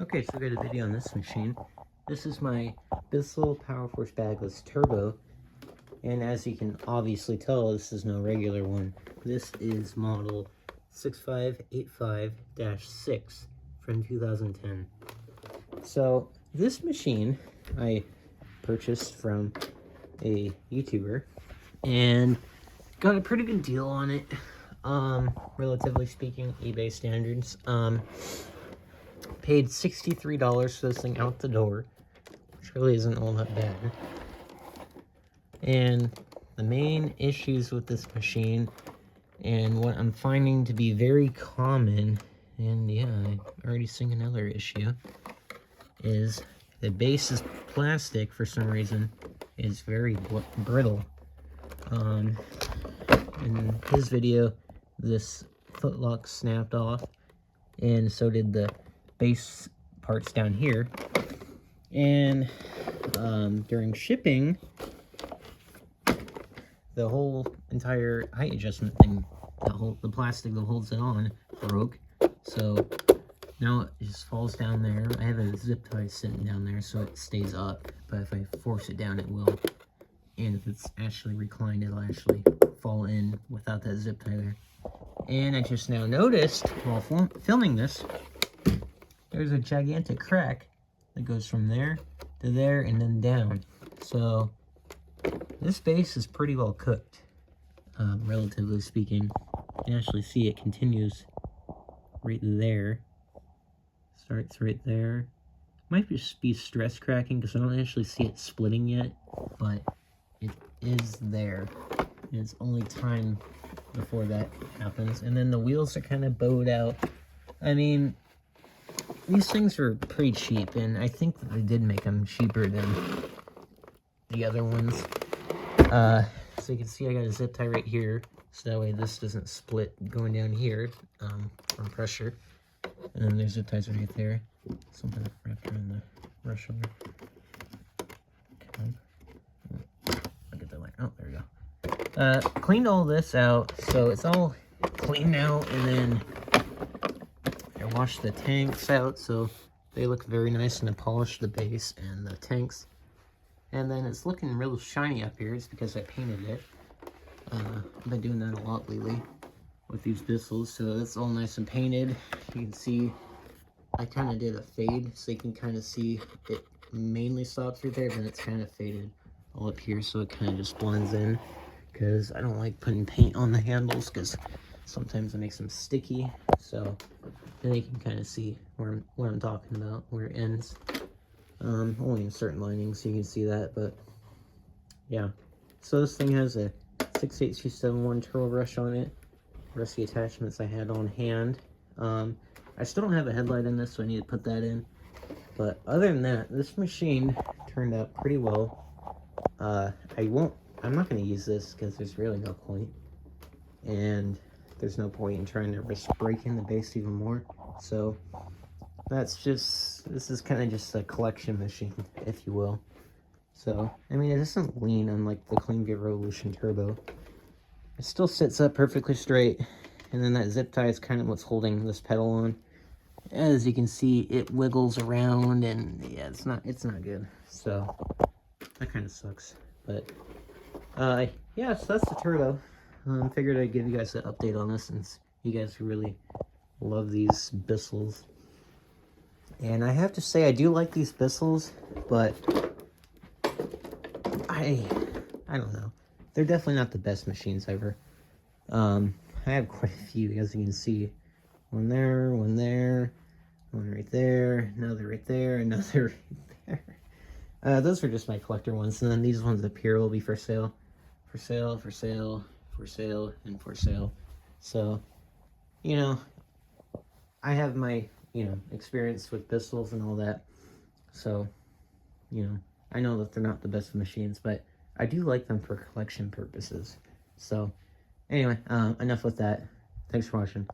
Okay, so we got a video on this machine. This is my Bissell PowerForce bagless turbo, and as you can obviously tell, this is no regular one. This is model 6585-6 from 2010. So this machine I purchased from a YouTuber and got a pretty good deal on it, relatively speaking, eBay standards. Paid $63 for this thing out the door, which really isn't all that bad. And the main issues with this machine, and what I'm finding to be very common, and yeah, I already seeing another issue, is the base is plastic for some reason. It's very brittle. In his video, this footlock snapped off, and so did the base parts down here. And during shipping, the whole entire height adjustment thing, the plastic that holds it on, broke. So now it just falls down there. I have a zip tie sitting down there so it stays up, but if I force it down, it will. And if it's actually reclined, it'll actually fall in without that zip tie there. And I just now noticed, while filming this, there's a gigantic crack that goes from there to there and then down. So this base is pretty well cooked, relatively speaking. You can actually see it continues right there. Starts right there. Might just be stress cracking because I don't actually see it splitting yet, but it is there. And it's only time before that happens. And then the wheels are kind of bowed out. I mean, these things are pretty cheap, and I think that they did make them cheaper than the other ones. So you can see I got a zip tie right here, so that way this doesn't split going down here from pressure. And then there's zip ties right there. Something wrapped around the brush over. Okay. I'll get that light. Oh, there we go. Cleaned all this out, so it's all clean now, and then I washed the tanks out, so they look very nice, and I polished the base and the tanks. And then it's looking real shiny up here. It's because I painted it. I've been doing that a lot lately with these Bissells, so it's all nice and painted. You can see I kind of did a fade, so you can kind of see it mainly stops right there, then it's kind of faded all up here, so it kind of just blends in. Because I don't like putting paint on the handles, because sometimes it makes them sticky. So then you can kind of see what I'm talking about, where it ends. Only in certain linings so you can see that, but yeah. So this thing has a 68271 turbo brush on it. The rest of the attachments I had on hand. I still don't have a headlight in this, so I need to put that in. But other than that, this machine turned out pretty well. I'm not going to use this because there's really no point. And there's no point in trying to risk breaking the base even more. So this is kind of just a collection machine, if you will. So, I mean, it doesn't lean unlike the Clean Gear Revolution Turbo. It still sits up perfectly straight, and then that zip tie is kind of what's holding this pedal on. As you can see, it wiggles around, and yeah, it's not good. So, that kind of sucks. But, yeah, so that's the turbo. Figured I'd give you guys an update on this, since you guys really love these Bissells. And I have to say, I do like these Bissells, but I don't know. They're definitely not the best machines ever. I have quite a few, as you can see. One there, one right there, another right there, another right there. Those are just my collector ones, and then these ones up here will be for sale. For sale, for sale, for sale, and for sale. So, you know, I have my experience with Bissells and all that. So, I know that they're not the best machines, but I do like them for collection purposes. So, anyway, enough with that. Thanks for watching.